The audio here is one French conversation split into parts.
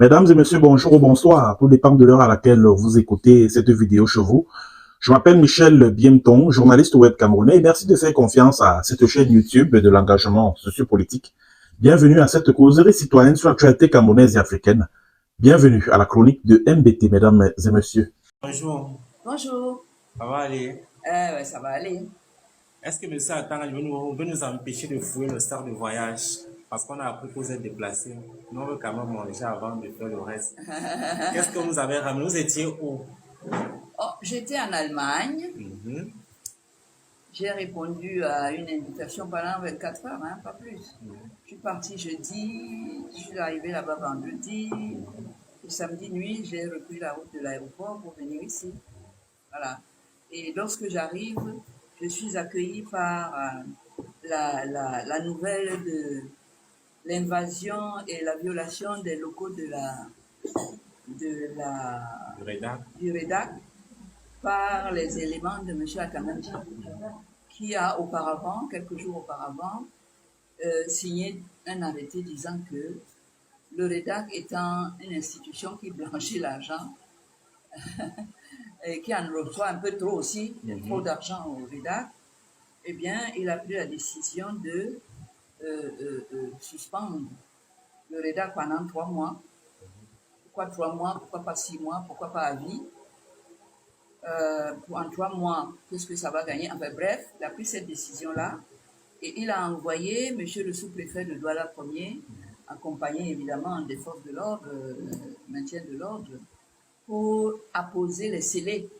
Mesdames et messieurs, bonjour ou bonsoir, tout dépend de l'heure à laquelle vous écoutez cette vidéo chez vous. Je m'appelle Michel Biemton, journaliste web camerounais, et merci de faire confiance à cette chaîne YouTube de l'engagement sociopolitique. Bienvenue à cette causerie citoyenne sur l'actualité camerounaise et africaine. Bienvenue à la chronique de MBT, mesdames et messieurs. Bonjour. Bonjour. Ça va aller? Ouais, ça va aller. Est-ce que M. Atanga veut nous empêcher de fouiller le start de voyage? Parce qu'on a appris que vous êtes déplacés. Nous, on veut quand même manger avant de faire le reste. Qu'est-ce que vous avez ramené? Vous étiez où? Oh, j'étais en Allemagne. Mhm. J'ai répondu à une invitation pendant 24 heures, hein, pas plus. Je suis partie jeudi, je suis arrivée là-bas vendredi. Et samedi nuit, j'ai repris la route de l'aéroport pour venir ici. Voilà. Et lorsque j'arrive, je suis accueillie par la nouvelle de l'invasion et la violation des locaux du REDAC par les éléments de M. Atamandi, qui a auparavant, quelques jours auparavant, signé un arrêté disant que le REDAC étant une institution qui blanchit l'argent et qui en reçoit un peu trop aussi, trop d'argent au REDAC, eh bien, il a pris la décision de suspendre le REDAC pendant 3 mois. Pourquoi 3 mois? Pourquoi pas 6 mois? Pourquoi pas à vie? En 3 mois, qu'est-ce que ça va gagner? Enfin bref, il a pris cette décision-là et il a envoyé M. le sous-préfet de Douala Ier, accompagné évidemment des forces de l'ordre, maintien de l'ordre, pour apposer les scellés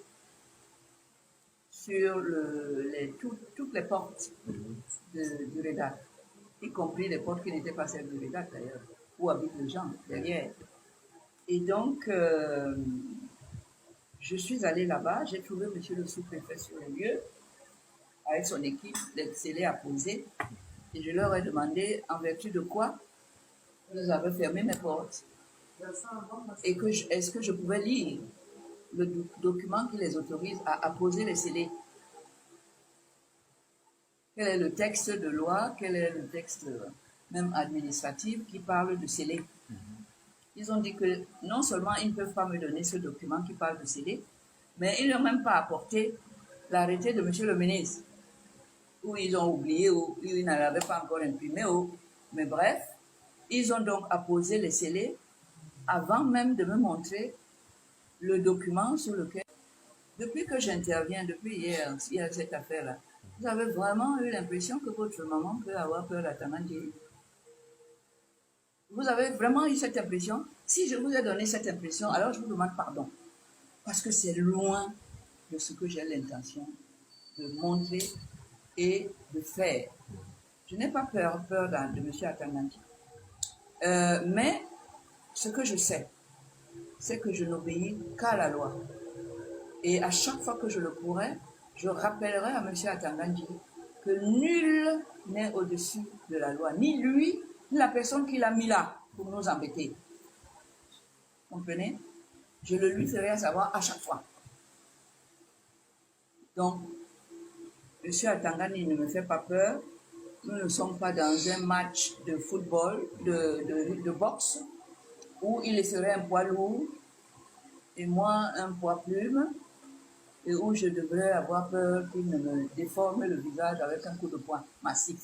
sur toutes les portes du REDAC, y compris les portes qui n'étaient pas celles du REDAC d'ailleurs, où habitent les gens derrière. Et donc, je suis allée là-bas, j'ai trouvé M. le sous-préfet sur les lieux, avec son équipe, les scellés apposés, et je leur ai demandé en vertu de quoi vous avez fermé mes portes, et est-ce que je pouvais lire le document qui les autorise à apposer les scellés. Quel est le texte de loi, quel est le texte même administratif qui parle de scellés? Ils ont dit que non seulement ils ne peuvent pas me donner ce document qui parle de scellés, mais ils n'ont même pas apporté l'arrêté de M. le ministre, où ils ont oublié, ou ils ne l'avaient pas encore imprimé, mais bref, ils ont donc apposé les scellés avant même de me montrer le document sur lequel, depuis que j'interviens, depuis hier, il y a cette affaire-là, vous avez vraiment eu l'impression que votre maman peut avoir peur d'Atamandi. Vous avez vraiment eu cette impression? Si je vous ai donné cette impression, alors je vous demande pardon. Parce que c'est loin de ce que j'ai l'intention de montrer et de faire. Je n'ai pas peur de M. Atamandi. Mais ce que je sais, c'est que je n'obéis qu'à la loi. Et à chaque fois que je le pourrai, je rappellerai à M. Atamandi que nul n'est au-dessus de la loi, ni lui, ni la personne qui l'a mis là pour nous embêter. Comprenez? Je le lui ferai savoir à chaque fois. Donc, M. Atangani ne me fait pas peur. Nous ne sommes pas dans un match de football, de boxe, où il serait un poids lourd et moi un poids plume, et où je devrais avoir peur qu'il ne me déforme le visage avec un coup de poing massif.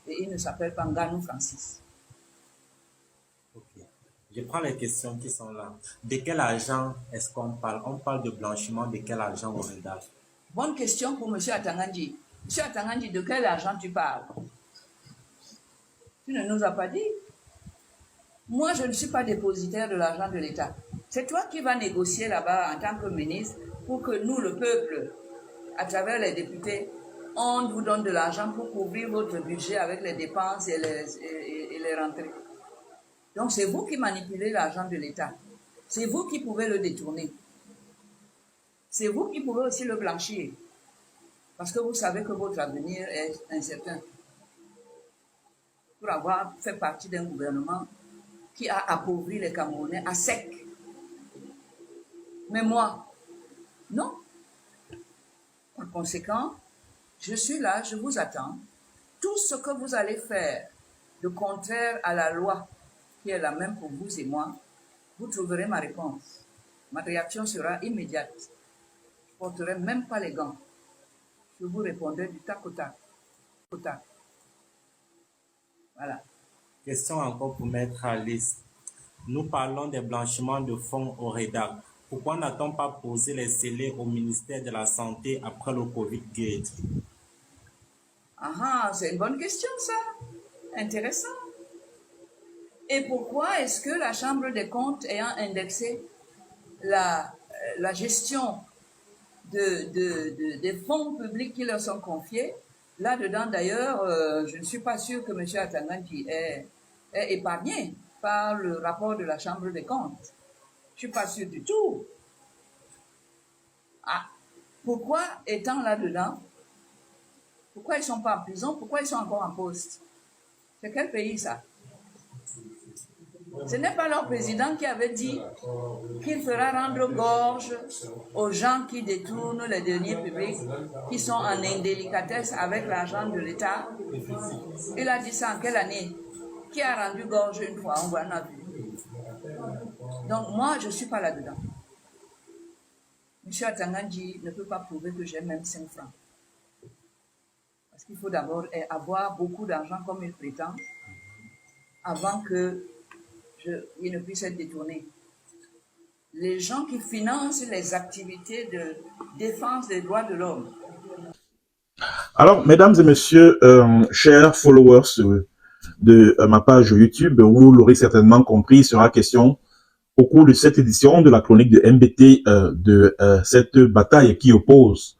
Et il ne s'appelle pas Nganou Francis. Ok. Je prends les questions qui sont là. De quel argent est-ce qu'on parle? On parle de blanchiment de quel argent au REDAC? Bonne question pour M. Atangandi. M. Atangandi, de quel argent tu parles? Tu ne nous as pas dit. Moi, je ne suis pas dépositaire de l'argent de l'État. C'est toi qui vas négocier là-bas en tant que ministre pour que nous, le peuple, à travers les députés, on vous donne de l'argent pour couvrir votre budget avec les dépenses et les rentrées. Donc, c'est vous qui manipulez l'argent de l'État. C'est vous qui pouvez le détourner. C'est vous qui pouvez aussi le blanchir. Parce que vous savez que votre avenir est incertain. Pour avoir fait partie d'un gouvernement qui a appauvri les Camerounais à sec. Mais moi, non. Par conséquent, je suis là, je vous attends. Tout ce que vous allez faire de contraire à la loi, qui est la même pour vous et moi, vous trouverez ma réponse. Ma réaction sera immédiate. Je ne porterai même pas les gants. Je vous répondrai du tac au tac. Au tac. Voilà. Question encore pour Maître Alice. Nous parlons des blanchiments de fonds au REDAC. Pourquoi n'a-t-on pas posé les scellés au ministère de la Santé après le Covid-Gate? Ah, c'est une bonne question, ça. Intéressant. Et pourquoi est-ce que la Chambre des comptes ayant indexé la gestion des fonds publics qui leur sont confiés, là-dedans d'ailleurs, je ne suis pas sûr que M. Atanganji est épargné par le rapport de la Chambre des comptes. Je ne suis pas sûr du tout. Ah, pourquoi étant là-dedans, pourquoi ils ne sont pas en prison, pourquoi ils sont encore en poste? C'est quel pays ça? Ce n'est pas leur président qui avait dit qu'il fera rendre gorge aux gens qui détournent les deniers publics, qui sont en indélicatesse avec l'argent de l'État. Il a dit ça en quelle année? Qui a rendu gorge une fois? On en a vu. Donc moi, je ne suis pas là-dedans. M. Atanganji ne peut pas prouver que j'ai même 5 francs. Parce qu'il faut d'abord avoir beaucoup d'argent comme il prétend, avant qu'il ne puisse être détourné. Les gens qui financent les activités de défense des droits de l'homme. Alors, mesdames et messieurs, chers followers de ma page YouTube, vous l'aurez certainement compris, il sera question au cours de cette édition de la chronique de MBT de cette bataille qui oppose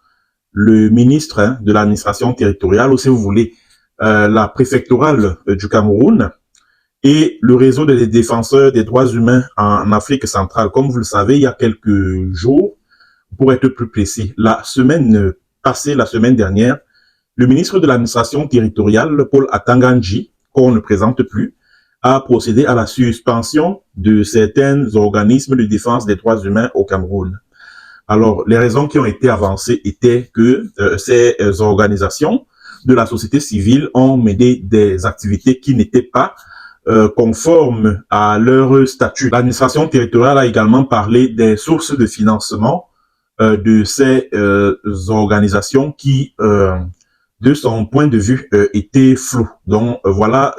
le ministre de l'administration territoriale, ou si vous voulez, la préfectorale du Cameroun, et le réseau des défenseurs des droits humains en Afrique centrale. Comme vous le savez, il y a quelques jours, pour être plus précis, la semaine passée, la semaine dernière, le ministre de l'administration territoriale, Paul Atanganji, qu'on ne présente plus, a procédé à la suspension de certains organismes de défense des droits humains au Cameroun. Alors, les raisons qui ont été avancées étaient que ces organisations de la société civile ont mené des activités qui n'étaient pas conformes à leur statut. L'administration territoriale a également parlé des sources de financement de ces organisations qui, de son point de vue, étaient floues. Donc, voilà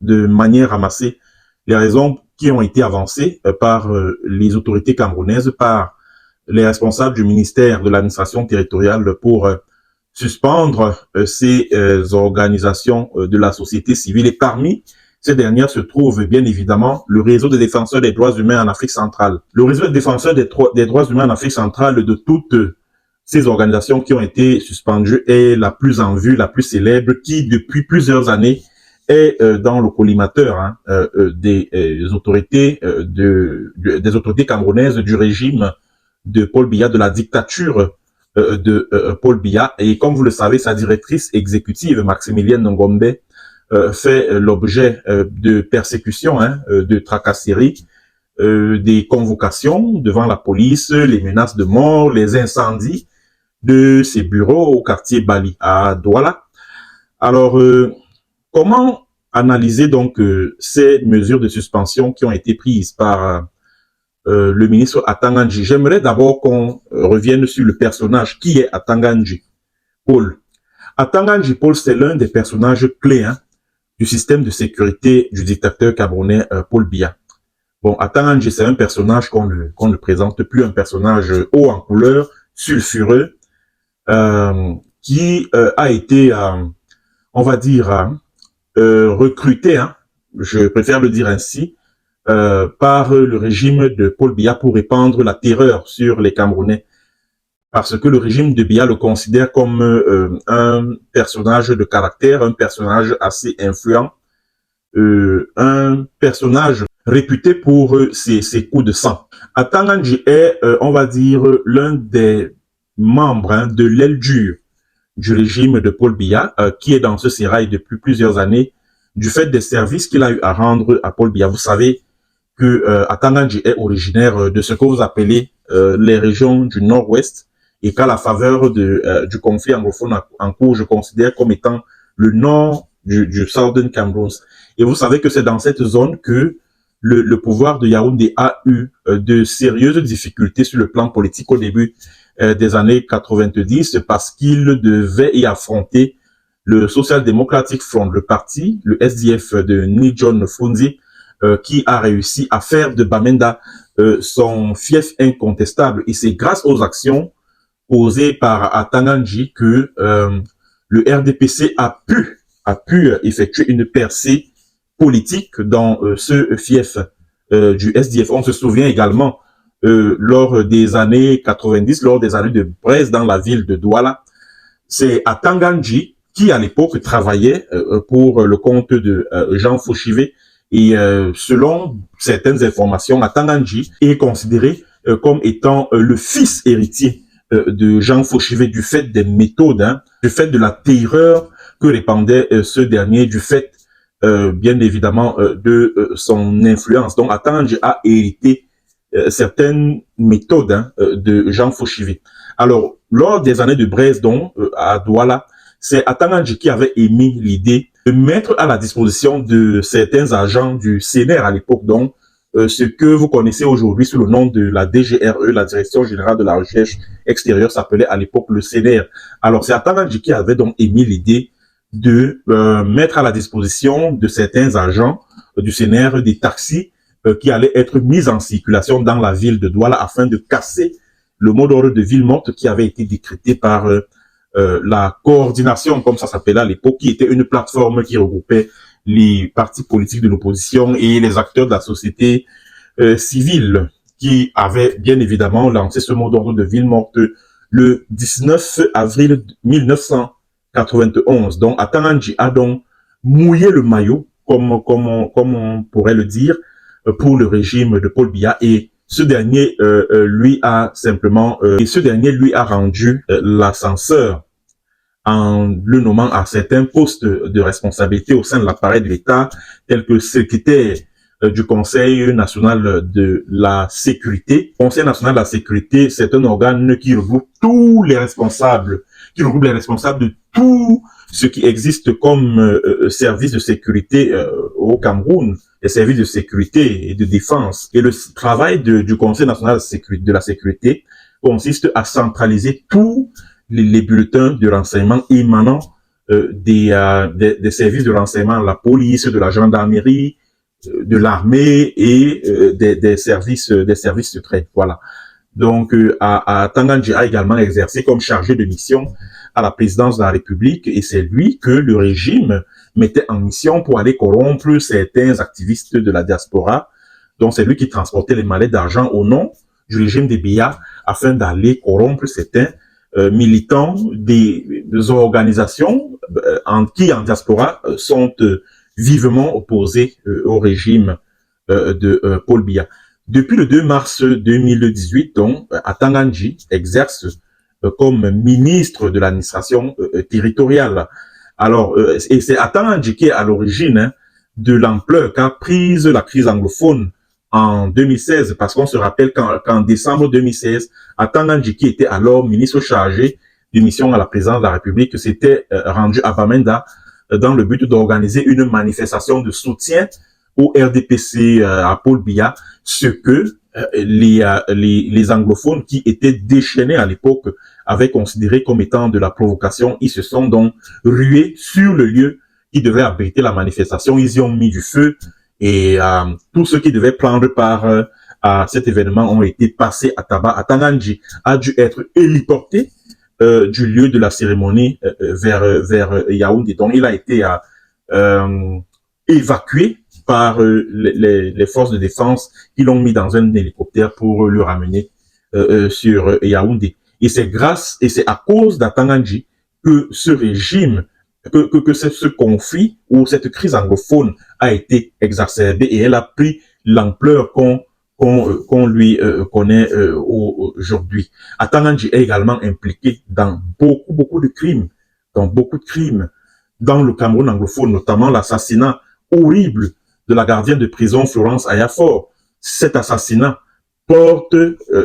de manière ramassée les raisons qui ont été avancées par les autorités camerounaises, par les responsables du ministère de l'administration territoriale pour suspendre ces organisations de la société civile. Et parmi ces dernières se trouve bien évidemment le réseau des défenseurs des droits humains en Afrique centrale. Le réseau des défenseurs des droits humains en Afrique centrale, de toutes ces organisations qui ont été suspendues, est la plus en vue, la plus célèbre, qui depuis plusieurs années est dans le collimateur des autorités camerounaises du régime de Paul Biya, de la dictature de Paul Biya. Et comme vous le savez, sa directrice exécutive, Maximilienne Ngombe, fait l'objet de persécutions, de tracasseries, des convocations devant la police, les menaces de mort, les incendies de ses bureaux au quartier Bali à Douala. Alors, comment analyser donc ces mesures de suspension qui ont été prises par le ministre Atanganji? J'aimerais d'abord qu'on revienne sur le personnage. Qui est Atanganji Paul? Atanganji Paul, c'est l'un des personnages clés du système de sécurité du dictateur camerounais Paul Biya. Bon, Atanganji, c'est un personnage qu'on ne présente plus, un personnage haut en couleur, sulfureux, qui a été, on va dire, recruté, je préfère le dire ainsi, par le régime de Paul Biya pour répandre la terreur sur les Camerounais. Parce que le régime de Biya le considère comme un personnage de caractère, un personnage assez influent, un personnage réputé pour ses coups de sang. Atanganji est, on va dire, l'un des membres de l'aile dure du régime de Paul Biya, qui est dans ce sérail depuis plusieurs années, du fait des services qu'il a eu à rendre à Paul Biya. Vous savez que Atanganji est originaire de ce que vous appelez les régions du Nord-Ouest, et qu'à la faveur du conflit anglophone en cours, je considère comme étant le nord du Southern Cameroon. Et vous savez que c'est dans cette zone que le pouvoir de Yaoundé a eu de sérieuses difficultés sur le plan politique au début des années 90 parce qu'il devait y affronter le Social Democratic Front, le parti, le SDF de Ni John Funzi, qui a réussi à faire de Bamenda son fief incontestable. Et c'est grâce aux actions posées par Atanganji que le RDPC a pu effectuer une percée politique dans ce fief du SDF. On se souvient également lors des années 90, lors des années de Braise dans la ville de Douala, c'est Atanganji qui à l'époque travaillait pour le compte de Jean Fauchivé. Et selon certaines informations, Atanganji est considéré comme étant le fils héritier de Jean Fauchivé du fait des méthodes, du fait de la terreur que répandait ce dernier, du fait bien évidemment de son influence. Donc Atanganji a hérité certaines méthodes de Jean Fauchivé. Alors, lors des années de Braise, donc à Douala, c'est Atanganji qui avait émis l'idée de mettre à la disposition de certains agents du CNR à l'époque, donc ce que vous connaissez aujourd'hui sous le nom de la DGRE, la Direction Générale de la Recherche Extérieure, s'appelait à l'époque le CNR. Alors, c'est Atanganji qui avait donc émis l'idée de mettre à la disposition de certains agents du CNR des taxis qui allaient être mis en circulation dans la ville de Douala afin de casser le mot d'ordre de ville morte qui avait été décrété par la coordination, comme ça s'appelait à l'époque, qui était une plateforme qui regroupait les partis politiques de l'opposition et les acteurs de la société civile, qui avaient bien évidemment lancé ce mot d'ordre de ville morte le 19 avril 1991. Donc Atanganji a donc mouillé le maillot, comme on pourrait le dire, pour le régime de Paul Biya, et ce dernier lui a rendu l'ascenseur en le nommant à certains postes de responsabilité au sein de l'appareil de l'État, tel que secrétaire du Conseil national de la sécurité. Le Conseil national de la sécurité, c'est un organe qui regroupe tous les responsables, de tout ce qui existe comme service de sécurité au Cameroun, les services de sécurité et de défense. Et le travail du Conseil national de la sécurité consiste à centraliser tous les bulletins de renseignement émanant des services de renseignement, la police, de la gendarmerie, de l'armée et des services secrets. Voilà. Donc, Atanganji a également exercé comme chargé de mission à la présidence de la République, et c'est lui que le régime mettait en mission pour aller corrompre certains activistes de la diaspora. Donc, c'est lui qui transportait les mallettes d'argent au nom du régime des Biya afin d'aller corrompre certains militants des organisations qui, en diaspora, sont vivement opposés au régime de Paul Biya. Depuis le 2 mars 2018, donc, Atanganji exerce comme ministre de l'administration territoriale. Alors, et c'est Atanganji qui est à l'origine de l'ampleur qu'a prise la crise anglophone en 2016, parce qu'on se rappelle qu'en décembre 2016, Atanganji, qui était alors ministre chargé de mission à la présidence de la République, s'était rendu à Bamenda dans le but d'organiser une manifestation de soutien au RDPC à Paul Biya, ce que les anglophones qui étaient déchaînés à l'époque avaient considéré comme étant de la provocation. Ils se sont donc rués sur le lieu qui devait abriter la manifestation. Ils y ont mis du feu et tous ceux qui devaient prendre part à cet événement ont été passés à tabac. Atanganji a dû être héliporté du lieu de la cérémonie vers Yaoundé. Donc il a été évacué par les forces de défense qui l'ont mis dans un hélicoptère pour le ramener sur Yaoundé. Et c'est à cause d'Atanganji que ce régime, que ce conflit ou cette crise anglophone a été exacerbée et elle a pris l'ampleur qu'on lui connaît aujourd'hui. Atanganji est également impliqué dans beaucoup de crimes, dans le Cameroun anglophone, notamment l'assassinat horrible de la gardienne de prison Florence Ayafor. Cet assassinat porte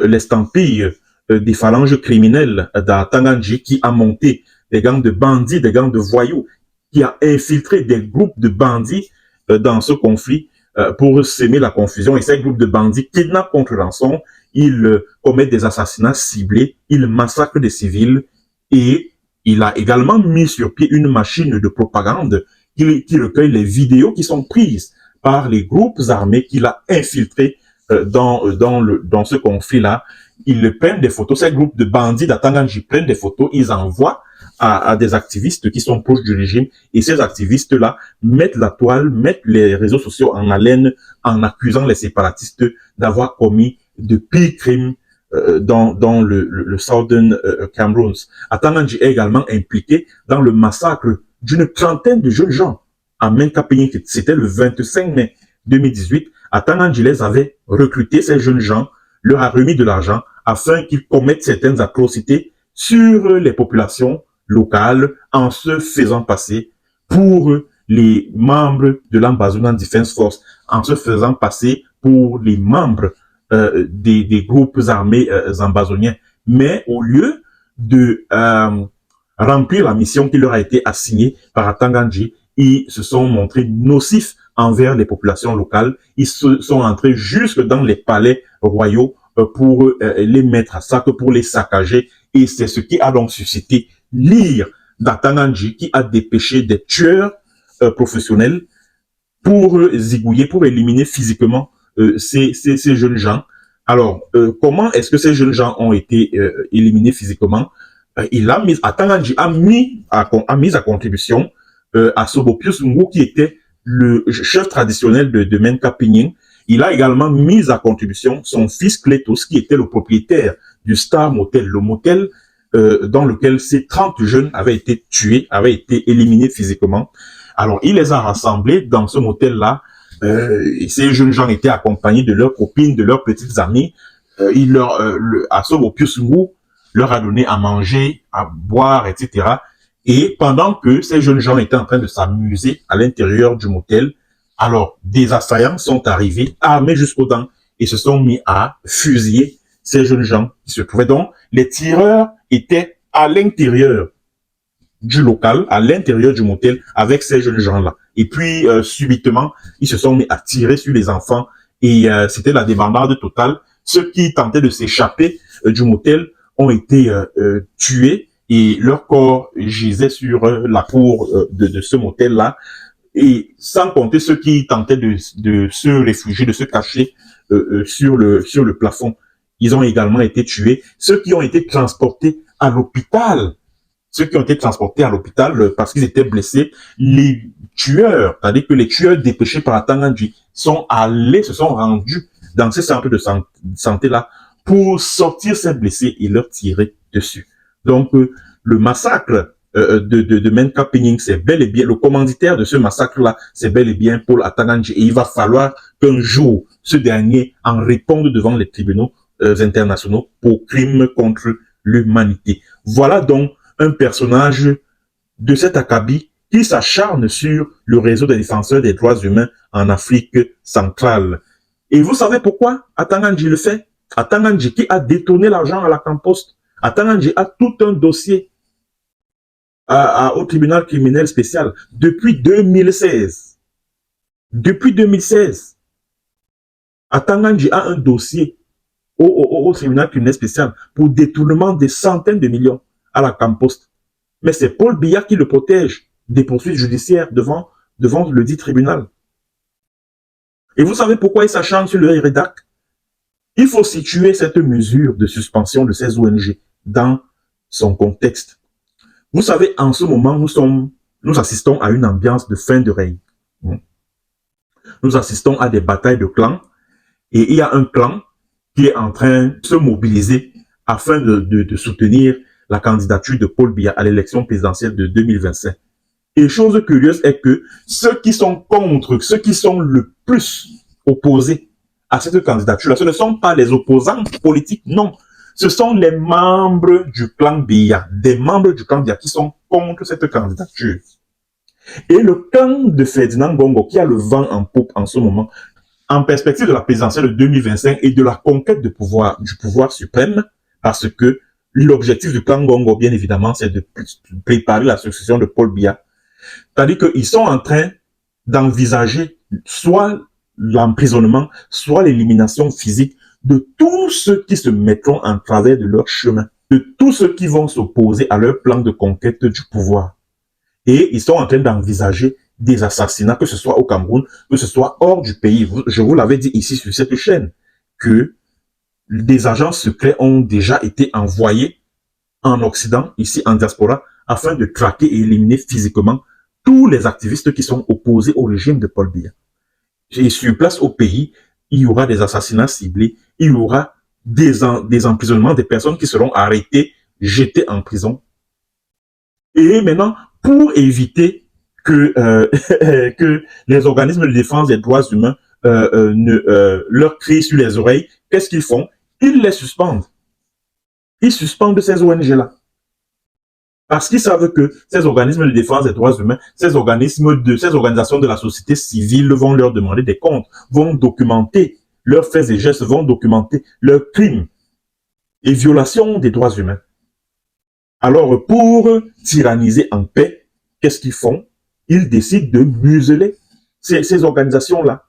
l'estampille des phalanges criminelles d'Atanganji qui a monté des gangs de bandits, des gangs de voyous, qui a infiltré des groupes de bandits dans ce conflit pour s'aimer la confusion. Et ces groupes de bandits kidnappent contre rançon, ils commettent des assassinats ciblés, ils massacrent des civils et il a également mis sur pied une machine de propagande qui recueille les vidéos qui sont prises par les groupes armés qu'il a infiltrés dans ce conflit-là. Ils prennent des photos, ces groupes de bandits d'Atanganji prennent des photos, ils envoient à des activistes qui sont proches du régime, et ces activistes-là mettent la toile, mettent les réseaux sociaux en haleine en accusant les séparatistes d'avoir commis de pires crimes dans le Southern Cameroun. Atanganji est également impliqué dans le massacre d'une trentaine de jeunes gens à Menkapigny. C'était le 25 mai 2018. Atanganji les avait recrutés, ces jeunes gens, leur a remis de l'argent afin qu'ils commettent certaines atrocités sur les populations locales en se faisant passer pour les membres de l'Ambazonan Defense Force, en se faisant passer pour les membres des groupes armés ambazoniens. Mais au lieu de remplir la mission qui leur a été assignée par Atanganji, ils se sont montrés nocifs envers les populations locales. Ils se sont entrés jusque dans les palais royaux pour les mettre à sac, pour les saccager. Et c'est ce qui a donc suscité l'ire d'Atanganji, qui a dépêché des tueurs professionnels pour zigouiller, pour éliminer physiquement ces jeunes gens. Alors, comment est-ce que ces jeunes gens ont été éliminés physiquement? Atanganji a mis à contribution Asobo Pius Ngou, qui était le chef traditionnel de Menkapigny. Il a également mis à contribution son fils Cletus, qui était le propriétaire du Star Motel, le motel dans lequel ces 30 jeunes avaient été tués, avaient été éliminés physiquement. Alors, il les a rassemblés dans ce motel-là. Ces jeunes gens étaient accompagnés de leurs copines, de leurs petites amies. Asobo Pius Ngou leur a donné à manger, à boire, etc. Et pendant que ces jeunes gens étaient en train de s'amuser à l'intérieur du motel, alors des assaillants sont arrivés, armés jusqu'aux dents, et se sont mis à fusiller ces jeunes gens qui se trouvaient. Donc, les tireurs étaient à l'intérieur du local, à l'intérieur du motel, avec ces jeunes gens-là. Et puis, subitement, ils se sont mis à tirer sur les enfants, et c'était la débandade totale. Ceux qui tentaient de s'échapper du motel ont été tués, et leur corps gisait sur la cour de ce motel-là. Et sans compter ceux qui tentaient de se réfugier, de se cacher sur le plafond. Ils ont également été tués. Ceux qui ont été transportés à l'hôpital, parce qu'ils étaient blessés, les tueurs, c'est-à-dire que les tueurs dépêchés par Atanganji se sont rendus dans ces centres de santé-là pour sortir ces blessés et leur tirer dessus. Donc, le massacre de Menkapigny, c'est bel et bien, le commanditaire de ce massacre-là, c'est bel et bien Paul Atanganji. Et il va falloir qu'un jour, ce dernier en réponde devant les tribunaux internationaux pour crimes contre l'humanité. Voilà donc un personnage de cet acabit qui s'acharne sur le réseau des défenseurs des droits humains en Afrique centrale. Et vous savez pourquoi Atanganji le fait? Atanganji qui a détourné l'argent à la Campost. Atanganji a tout un dossier au tribunal criminel spécial depuis 2016. Depuis 2016, Atanganji a un dossier au tribunal criminel spécial pour détournement des centaines de millions à la Campost. Mais c'est Paul Biya qui le protège des poursuites judiciaires devant le dit tribunal. Et vous savez pourquoi il s'acharne sur le REDAC? Il faut situer cette mesure de suspension de ces ONG dans son contexte. Vous savez, en ce moment, nous assistons à une ambiance de fin de règne. Nous assistons à des batailles de clans, et il y a un clan qui est en train de se mobiliser afin de soutenir la candidature de Paul Biya à l'élection présidentielle de 2025. Et chose curieuse est que ceux qui sont contre, ceux qui sont le plus opposés à cette candidature, ce ne sont pas les opposants politiques, non. Ce sont les membres du clan Biya, des membres du clan Biya qui sont contre cette candidature. Et le clan de Ferdinand Gongo, qui a le vent en poupe en ce moment, en perspective de la présidentielle de 2025 et de la conquête du pouvoir suprême, parce que l'objectif du clan Gongo, bien évidemment, c'est de préparer la succession de Paul Biya. C'est-à-dire qu'ils sont en train d'envisager soit l'emprisonnement, soit l'élimination physique de tous ceux qui se mettront en travers de leur chemin, de tous ceux qui vont s'opposer à leur plan de conquête du pouvoir. Et ils sont en train d'envisager des assassinats, que ce soit au Cameroun, que ce soit hors du pays. Je vous l'avais dit ici sur cette chaîne, que des agents secrets ont déjà été envoyés en Occident, ici en diaspora, afin de traquer et éliminer physiquement tous les activistes qui sont opposés au régime de Paul Biya. Et sur place au pays, il y aura des assassinats ciblés, il y aura des emprisonnements, des personnes qui seront arrêtées, jetées en prison. Et maintenant, pour éviter que, que les organismes de défense des droits humains leur crient sur les oreilles, qu'est-ce qu'ils font? Ils les suspendent. Ils suspendent ces ONG-là. Parce qu'ils savent que ces organismes de défense des droits humains, ces organisations de la société civile vont leur demander des comptes, vont documenter leurs faits et gestes, vont documenter leurs crimes et violations des droits humains. Alors, pour tyranniser en paix, qu'est-ce qu'ils font? Ils décident de museler ces organisations-là.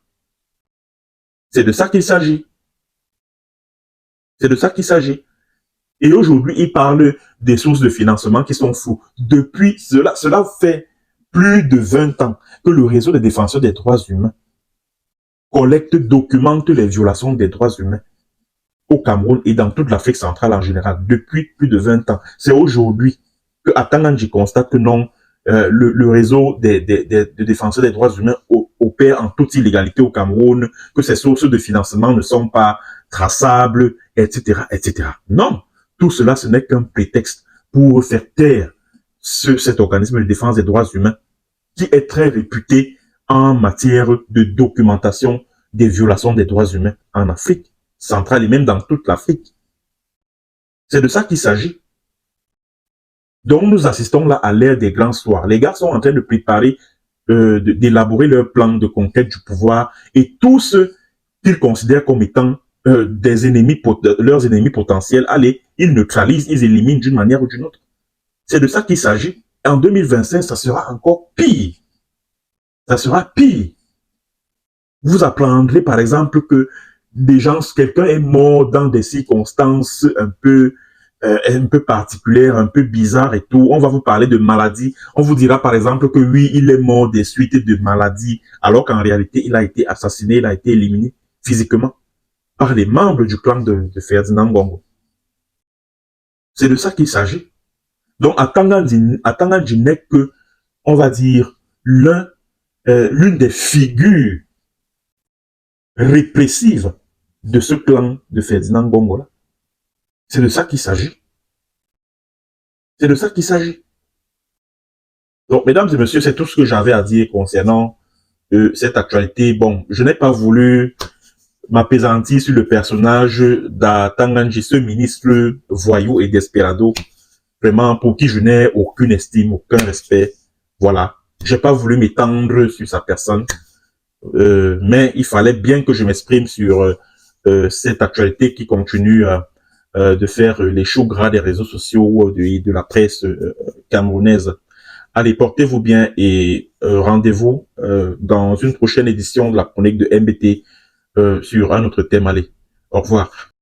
C'est de ça qu'il s'agit. C'est de ça qu'il s'agit. Et aujourd'hui, ils parlent des sources de financement qui sont floues. Depuis, cela fait plus de 20 ans que le réseau des défenseurs des droits humains collecte, documente les violations des droits humains au Cameroun et dans toute l'Afrique centrale en général, depuis plus de 20 ans. C'est aujourd'hui que Atanganji constate que non, le réseau des défenseurs des droits humains opère en toute illégalité au Cameroun, que ces sources de financement ne sont pas traçables, etc., etc. Non, tout cela, ce n'est qu'un prétexte pour faire taire cet organisme de défense des droits humains qui est très réputé en matière de documentation des violations des droits humains en Afrique centrale et même dans toute l'Afrique. C'est de ça qu'il s'agit. Donc nous assistons là à l'ère des grands soirs. Les gars sont en train de préparer, d'élaborer leur plan de conquête du pouvoir et tous ceux qu'ils considèrent comme étant leurs ennemis potentiels, allez, ils neutralisent, ils éliminent d'une manière ou d'une autre. C'est de ça qu'il s'agit. En 2025, ça sera encore pire. Ça sera pire. Vous apprendrez par exemple que quelqu'un est mort dans des circonstances un peu particulières, un peu bizarres et tout. On va vous parler de maladie. On vous dira par exemple que oui, il est mort des suites de maladies, alors qu'en réalité, il a été assassiné, il a été éliminé physiquement par les membres du clan de Ferdinand Ngongo. C'est de ça qu'il s'agit. Donc, Atanganji n'est que, on va dire, l'une des figures répressives de ce clan de Ferdinand Ngongo là. C'est de ça qu'il s'agit. C'est de ça qu'il s'agit. Donc, mesdames et messieurs, c'est tout ce que j'avais à dire concernant cette actualité. Bon, je n'ai pas voulu m'apaisantir sur le personnage d'Atanganji, ce ministre voyou et desperado, vraiment pour qui je n'ai aucune estime, aucun respect. Voilà. J'ai pas voulu m'étendre sur sa personne, mais il fallait bien que je m'exprime sur cette actualité qui continue de faire les choux gras des réseaux sociaux de la presse camerounaise. Allez, portez-vous bien et rendez-vous dans une prochaine édition de la chronique de MBT sur un autre thème. Allez, au revoir.